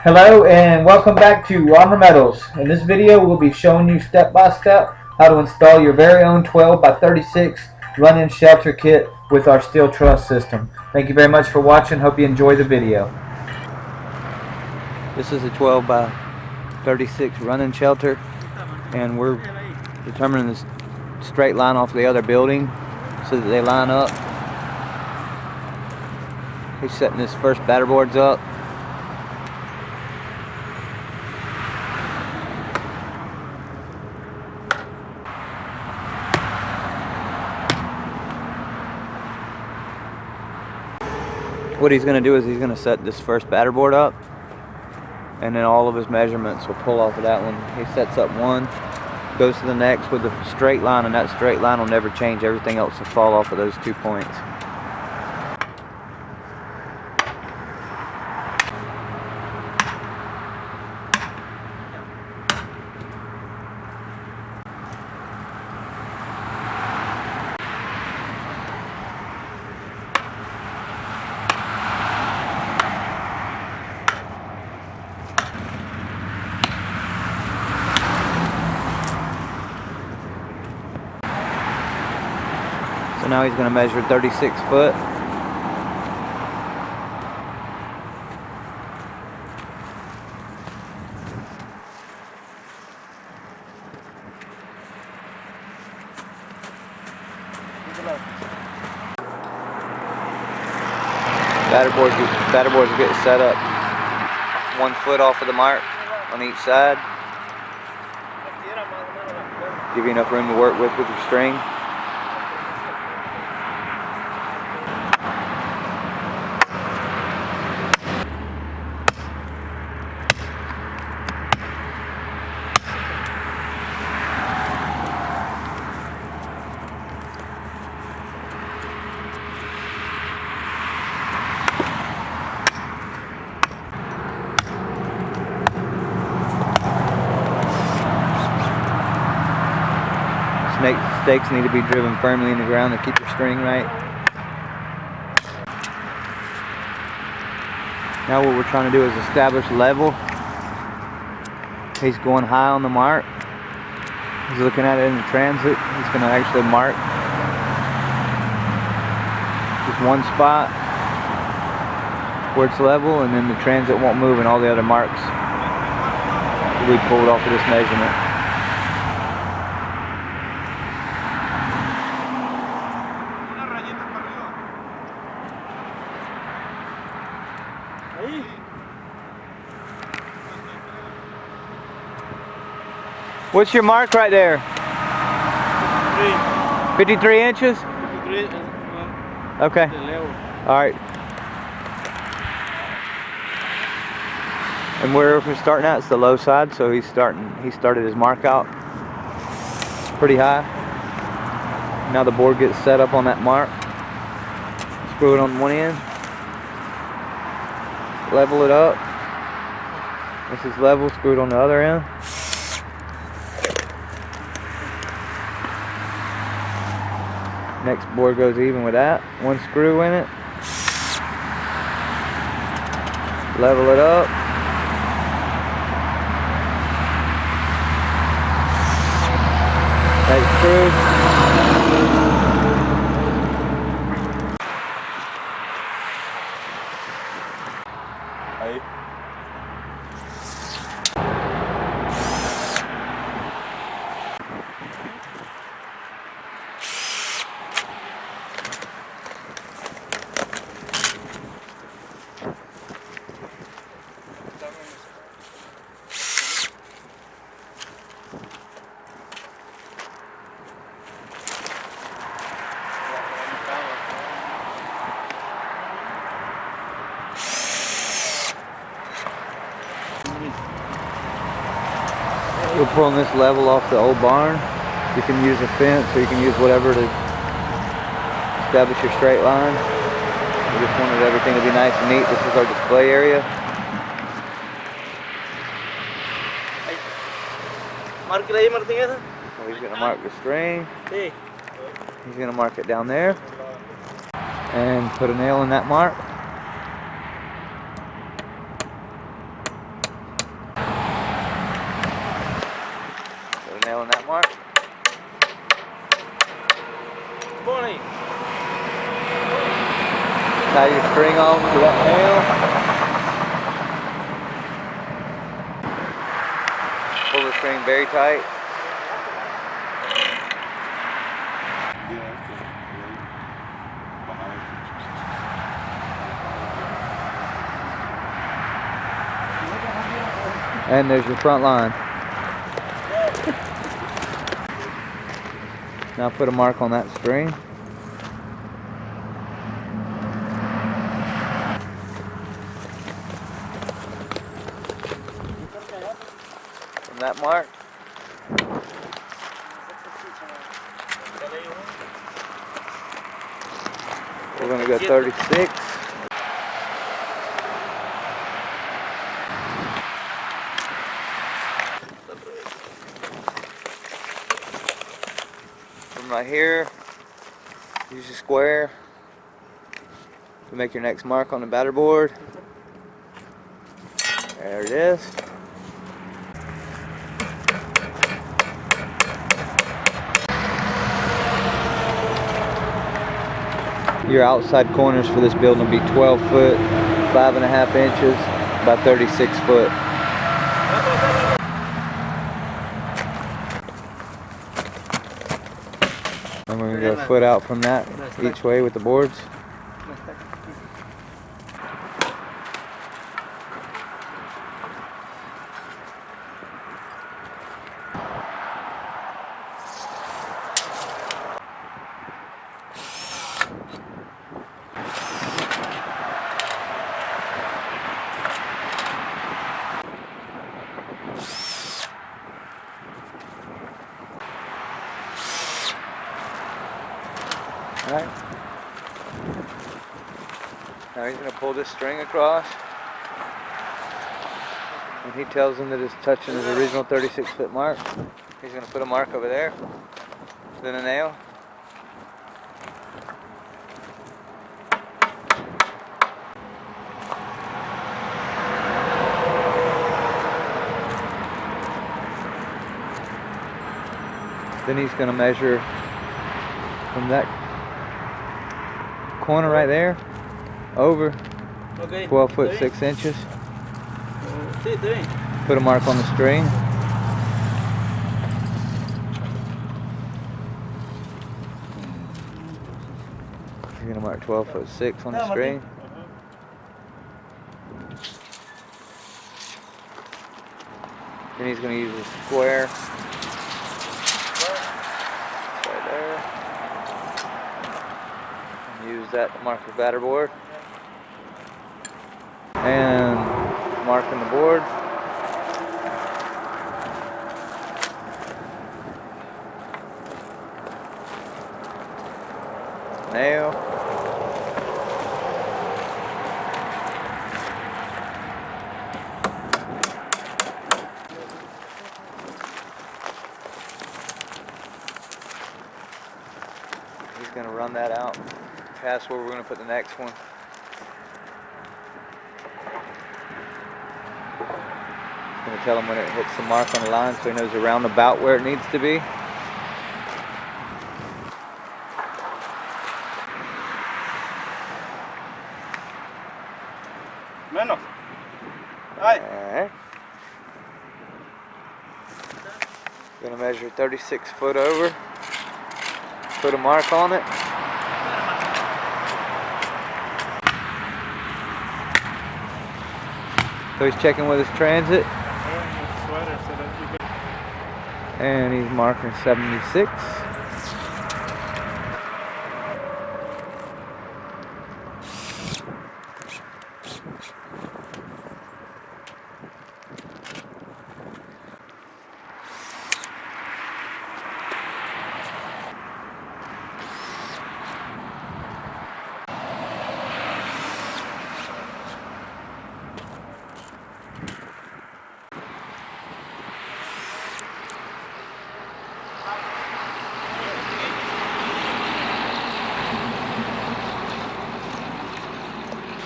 Hello and welcome back to Armor Metals. In this video we'll be showing you step by step how to install your very own 12 by 36 run-in shelter kit with our steel truss system. Thank you very much for watching. Hope you enjoy the video. This is a 12 by 36 run-in shelter, and we're determining this straight line off the other building so that they line up. He's setting his first batter boards up. What he's going to do is he's going to set this first batter board up, and then all of his measurements will pull off of that one. He sets up one, goes to the next with a straight line, and that straight line will never change. Everything else will fall off of those 2 points. So now he's going to measure 36 foot. Batter boards will get set up 1 foot off of the mark on each side. Give you enough room to work with your string. Stakes need to be driven firmly in the ground to keep your string right. Now what we're trying to do is establish level. He's going high on the mark. He's looking at it in the transit. He's going to actually mark just one spot where it's level, and then the transit won't move, and all the other marks will be pulled off of this measurement. What's your mark right there? 53 inches? 53. Okay. Alright. And where we're starting at, it's the low side, so he started his mark out pretty high. Now the board gets set up on that mark. Screw it on one end. Level it up. This is level, screw it on the other end. Next board goes even with that. One screw in it. Level it up. Next screw. We're pulling this level off the old barn. You can use a fence, or you can use whatever to establish your straight line. We just wanted everything to be nice and neat. This is our display area. So he's going to mark the string. He's going to mark it down there and put a nail in that mark. Tie your string on to that nail. Pull the string very tight. And there's your front line. Now put a mark on that string. From that mark, we're going to go 36. From right here, use a square to make your next mark on the batter board. There it is. Your outside corners for this building will be 12 foot, 5.5 inches by 36 foot. I'm going to go a foot out from that each way with the boards. Alright. Now he's going to pull this string across. And he tells him that it's touching his original 36 foot mark. He's going to put a mark over there. Then a nail. Then he's going to measure from that corner right there over 12 foot 6 inches. Put a mark on the string. He's going to mark 12 foot 6 on the string. Then he's going to use a square right there. Use that to mark the batter board. And marking the board. Nail. He's going to run that out. That's where we're going to put the next one. I'm going to tell him when it hits the mark on the line so he knows around about where it needs to be. Menos. Alright. Going to measure 36 foot over. Put a mark on it. So he's checking with his transit. And he's marking 76.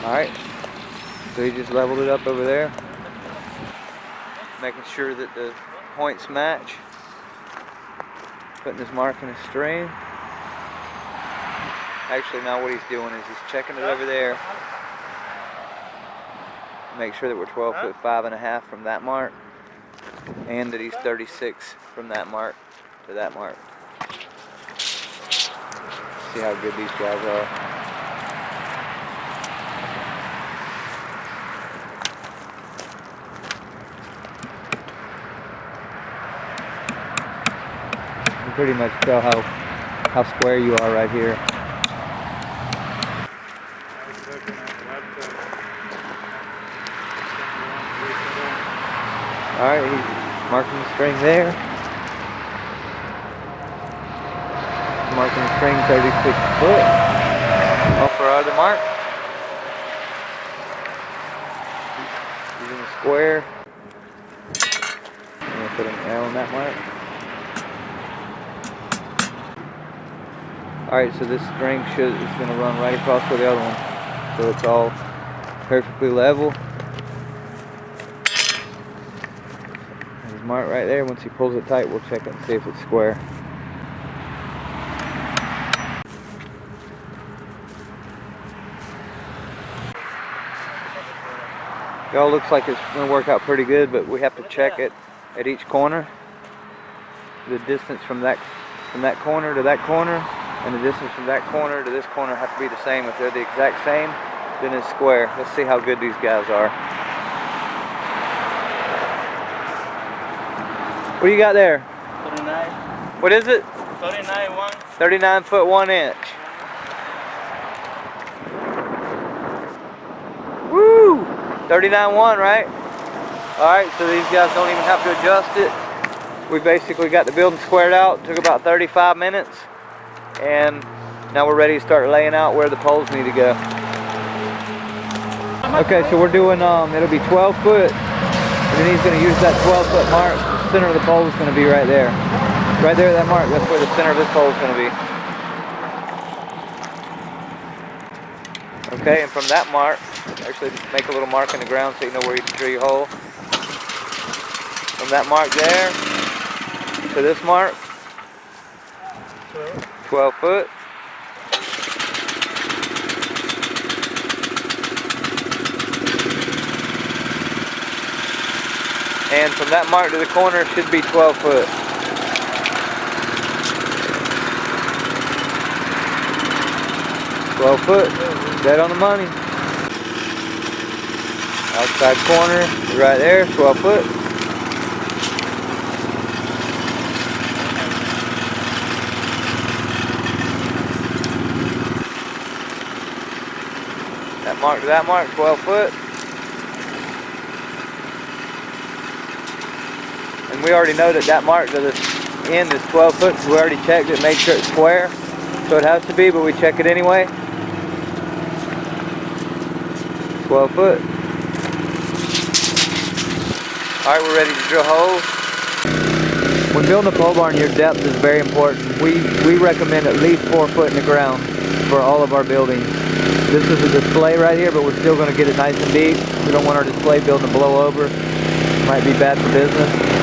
Alright, so he just leveled it up over there, making sure that the points match, putting his mark in his string. Actually, now what he's doing is he's checking it over there. Make sure that we're 12 foot 5.5 from that mark, and that he's 36 from that mark to that mark. See how good these guys are. You can pretty much tell how square you are right here. Alright, he's marking the string there. Marking the string 36 foot. Off our other mark. Using the square. I'm going to put an L on that mark. Alright, so this string is going to run right across with the other one. So it's all perfectly level. There's a mark right there. Once he pulls it tight, we'll check it and see if it's square. It all looks like it's going to work out pretty good, but we have to check it at each corner. The distance from that corner to that corner, and the distance from that corner to this corner have to be the same. If they're the exact same, then it's square. Let's see how good these guys are. What do you got there? 39. What is it? 39 1. 39 foot 1 inch. Woo! 39.1, right? Alright, so these guys don't even have to adjust it. We basically got the building squared out. Took about 35 minutes. And now we're ready to start laying out where the poles need to go. Okay, so we're doing, it'll be 12 foot. And then he's going to use that 12 foot mark. The center of the pole is going to be right there. Right there, that mark, that's where the center of this pole is going to be. Okay, and from that mark, actually make a little mark in the ground so you know where you can drill your hole. From that mark there to this mark, 12 foot. And from that mark to the corner should be 12 foot. Dead on the money. Outside corner, right there, 12 foot. That mark to that mark, 12 foot. And we already know that that mark to this end is 12 foot, so we already checked it, made sure it's square. So it has to be, but we check it anyway. 12 foot. Alright, we're ready to drill holes. When building a pole barn, your depth is very important. We recommend at least 4 foot in the ground for all of our buildings. This is a display right here, but we're still going to get it nice and deep. We don't want our display building to blow over. It might be bad for business.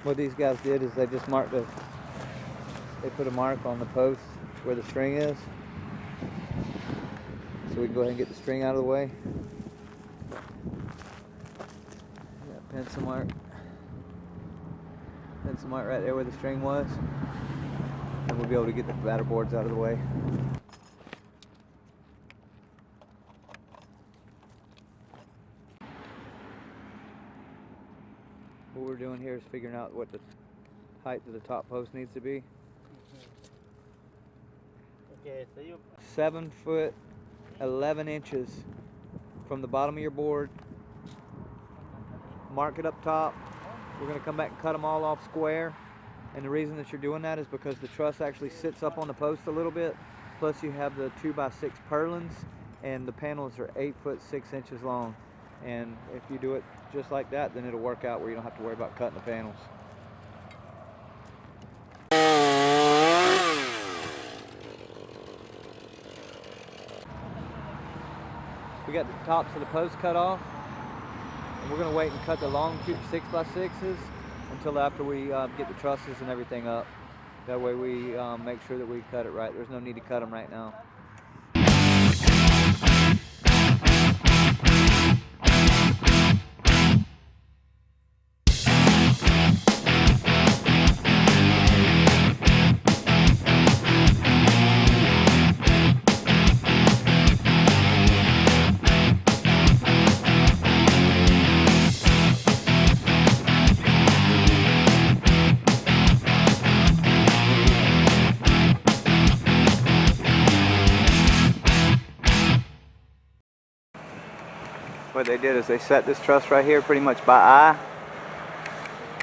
What these guys did is they just marked they put a mark on the post where the string is. So we can go ahead and get the string out of the way. Got pencil mark. Pencil mark right there where the string was. And we'll be able to get the batter boards out of the way. What we're doing here is figuring out what the height of the top post needs to be. Okay, so you 7 foot 11 inches from the bottom of your board. Mark it up top. We're going to come back and cut them all off square. And the reason that you're doing that is because the truss actually sits up on the post a little bit. Plus you have the 2x6 purlins, and the panels are 8 foot 6 inches long. And if you do it just like that, then it'll work out where you don't have to worry about cutting the panels. We got the tops of the posts cut off, and we're going to wait and cut the long 6x6s until after we get the trusses and everything up. That way we make sure that we cut it right. There's no need to cut them right now. What they did is they set this truss right here pretty much by eye,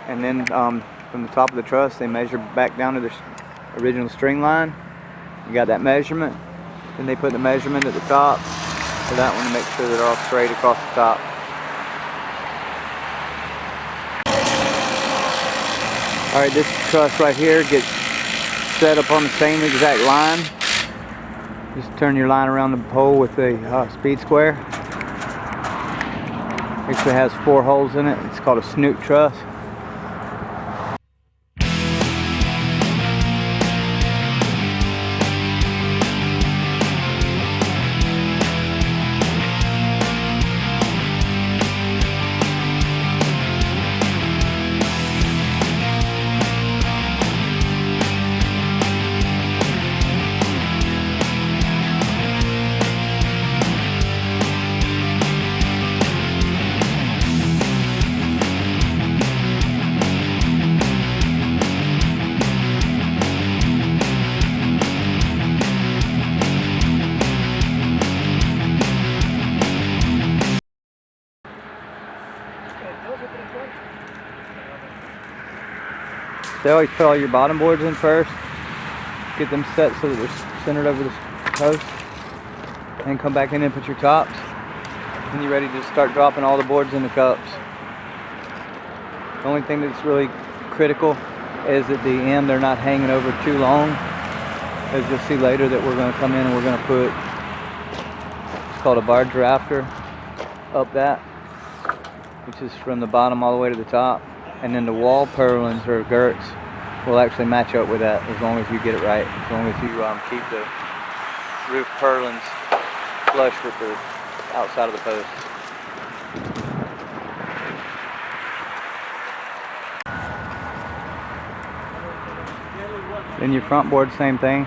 and then from the top of the truss they measured back down to the original string line. You got that measurement, then they put the measurement at the top for that one to make sure they're all straight across the top. Alright, this truss right here gets set up on the same exact line. Just turn your line around the pole with a speed square. Actually has 4 holes in it. It's called a snoot truss. They always put all your bottom boards in first, get them set so that they're centered over the post, and come back in and put your tops, and you're ready to start dropping all the boards in the cups. The only thing that's really critical is at the end they're not hanging over too long, as you'll see later that we're going to come in and we're going to put, it's called a barge rafter, up that, which is from the bottom all the way to the top. And then the wall purlins or girts will actually match up with that as long as you get it right. As long as you keep the roof purlins flush with the outside of the post. Then your front board, same thing.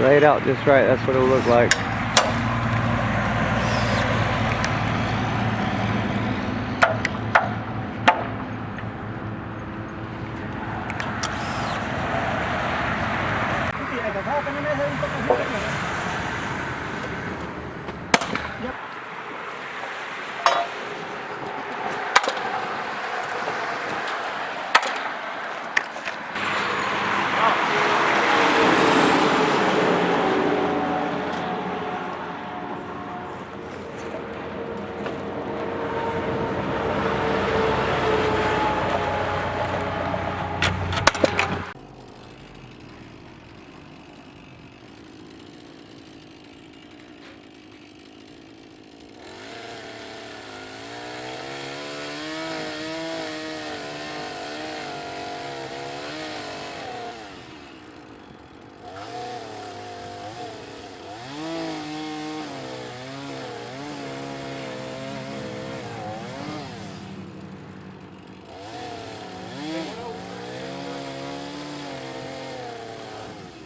laid out just right, that's what it'll look like.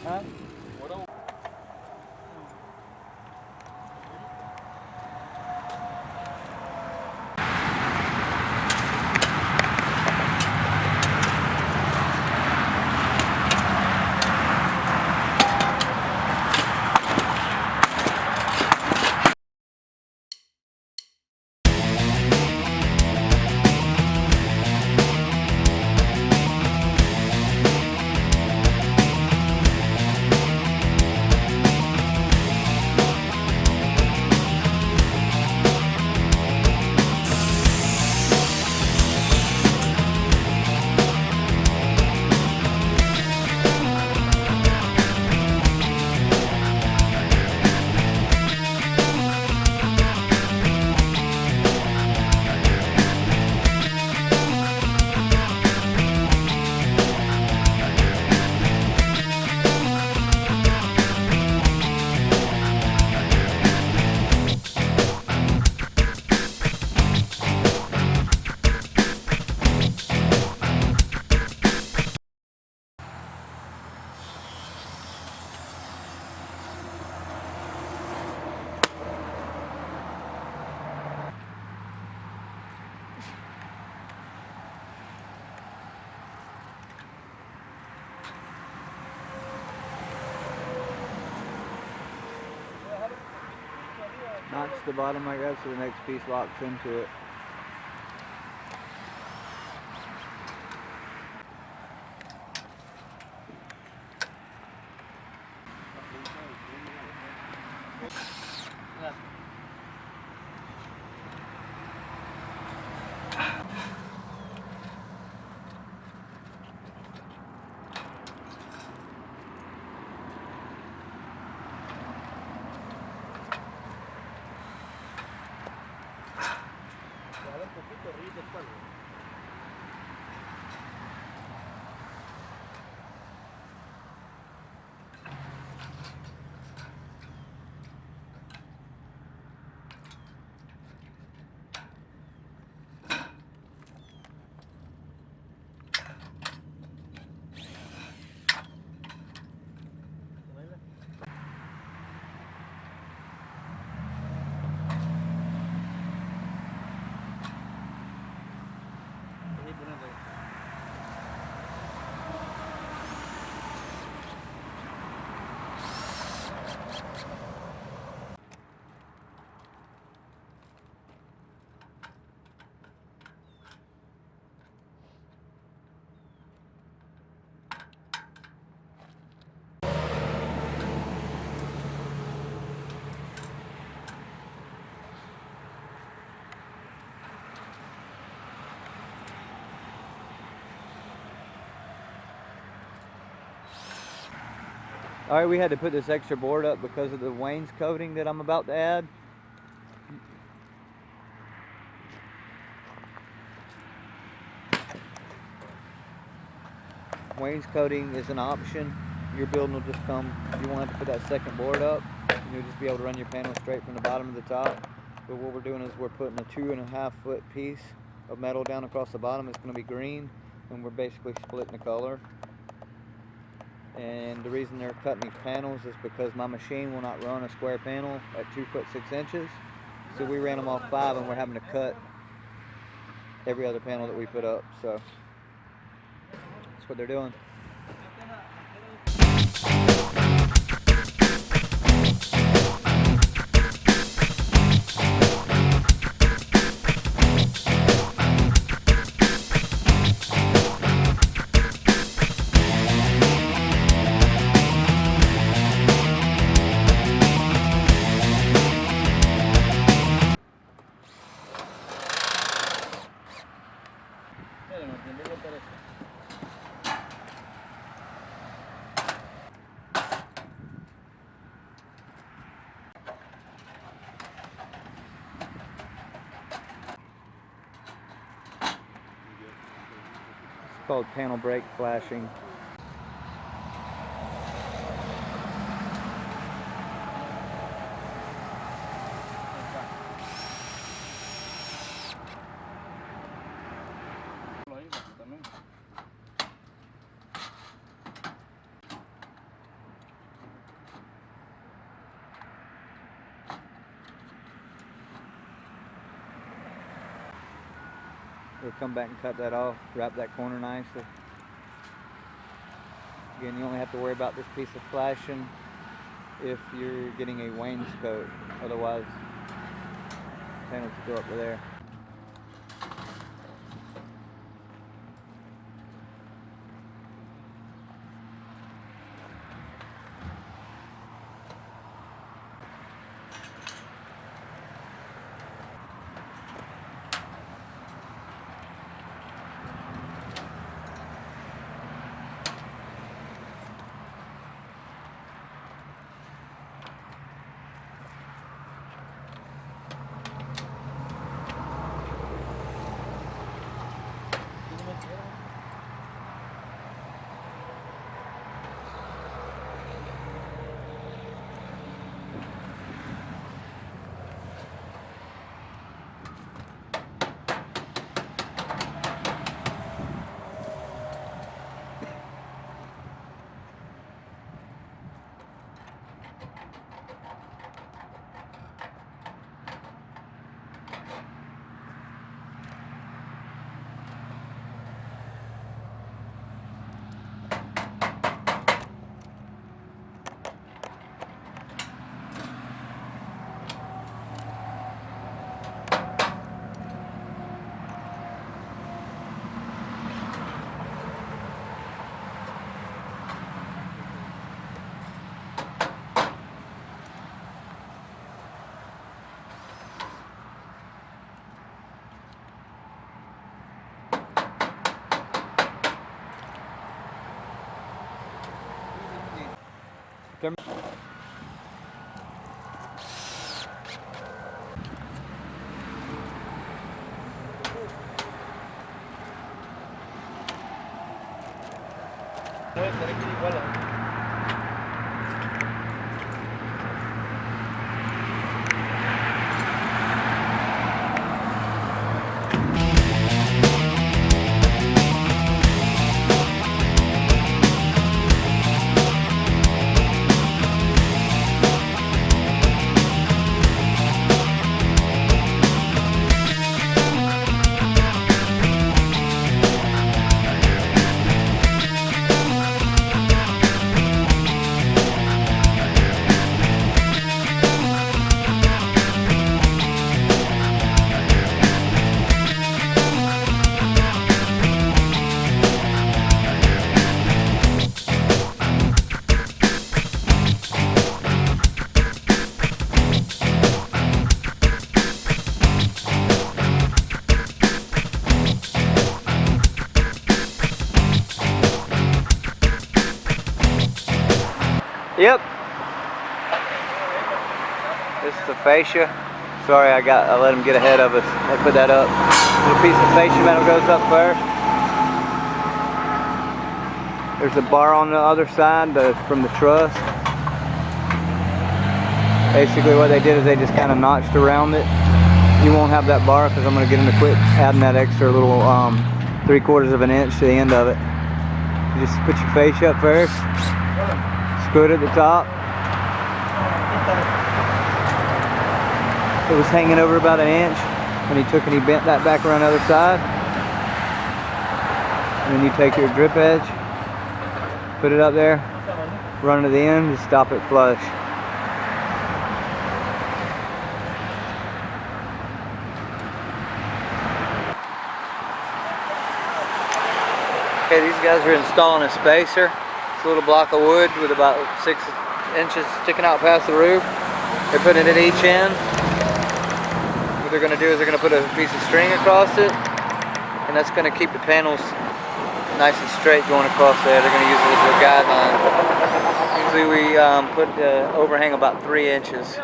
Huh? Notch the bottom like that so the next piece locks into it. All right, we had to put this extra board up because of the wainscoting that I'm about to add. Wainscoting is an option. Your building will just come, you won't have to put that second board up. You'll just be able to run your panel straight from the bottom to the top. But what we're doing is we're putting a 2.5 foot piece of metal down across the bottom. It's going to be green, and we're basically splitting the color. And the reason they're cutting these panels is because my machine will not run a square panel at 2 foot 6 inches. So we ran them off 5 and we're having to cut every other panel that we put up. So that's what they're doing. It's called panel brake flashing. We'll come back and cut that off, wrap that corner nicely. Again, you only have to worry about this piece of flashing if you're getting a wainscot. Otherwise, panels will go up to there. Yep. This is the fascia. Sorry, I let him get ahead of us. I put that up. Little piece of fascia metal goes up first. There's a bar on the other side from the truss. Basically what they did is they just kind of notched around it. You won't have that bar because I'm going to get him to quit adding that extra little 3/4 of an inch to the end of it. You just put your fascia up first. Screw it at the top. It was hanging over about an inch when he took and he bent that back around the other side. And then you take your drip edge, put it up there, run to the end and stop it flush. Okay, these guys are installing a spacer. It's a little block of wood with about 6 inches sticking out past the roof. They're putting it at each end. What they're going to do is they're going to put a piece of string across it, and that's going to keep the panels nice and straight going across there. They're going to use it as a guideline. Usually we put the overhang about 3 inches.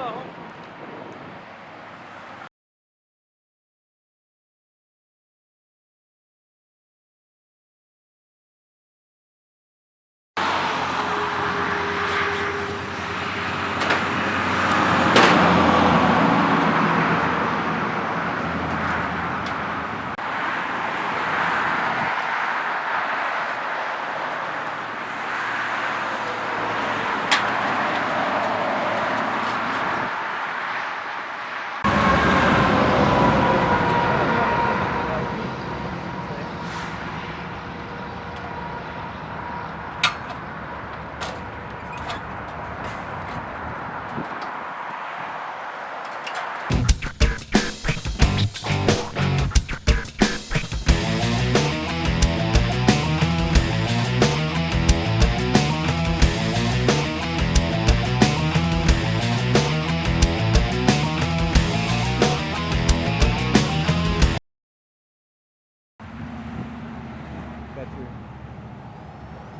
Got your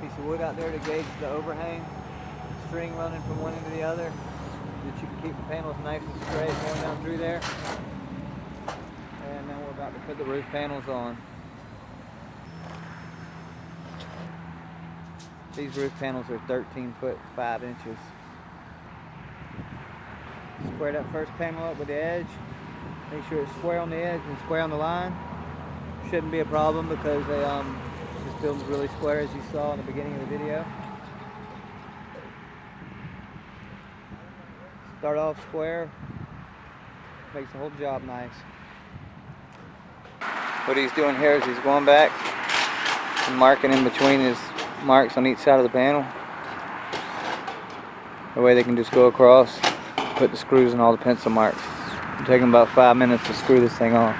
piece of wood out there to gauge the overhang, string running from one end to the other, so that you can keep the panels nice and straight going down through there. And then we're about to put the roof panels on. These roof panels are 13 foot 5 inches. Square that first panel up with the edge. Make sure it's square on the edge and square on the line. Shouldn't be a problem because this building's really square, as you saw in the beginning of the video. Start off square, makes the whole job nice. What he's doing here is he's going back and marking in between his marks on each side of the panel. That way they can just go across, put the screws in all the pencil marks. It'll take them about 5 minutes to screw this thing on.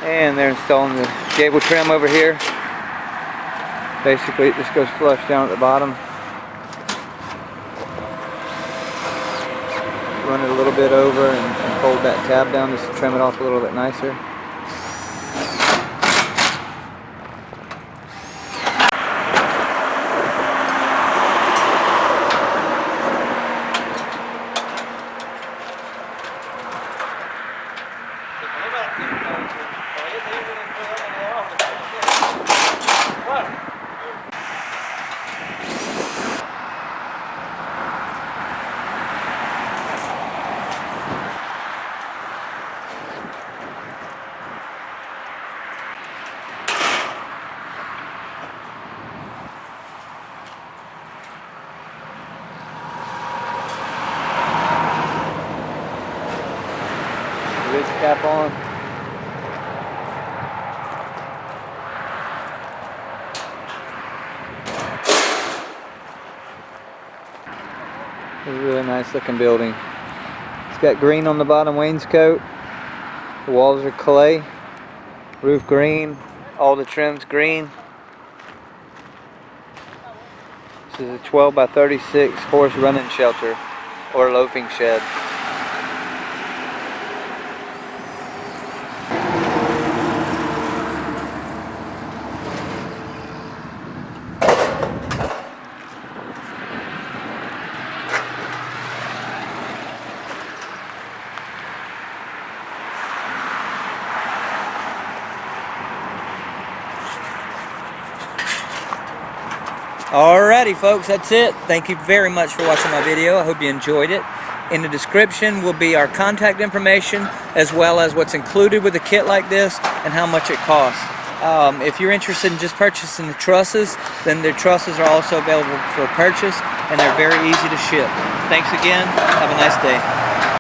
And they're installing the gable trim over here. Basically it just goes flush down at the bottom. Run it a little bit over and fold that tab down just to trim it off a little bit nicer. Ridge cap on. It's a really nice looking building. It's got green on the bottom wainscot. The walls are clay. Roof green. All the trim's green. This is a 12 by 36 horse running shelter or loafing shed. Alrighty folks, that's it. Thank you very much for watching my video. I hope you enjoyed it. In the description will be our contact information as well as what's included with a kit like this and how much it costs. If you're interested in just purchasing the trusses, then their trusses are also available for purchase, and they're very easy to ship. Thanks again. Have a nice day.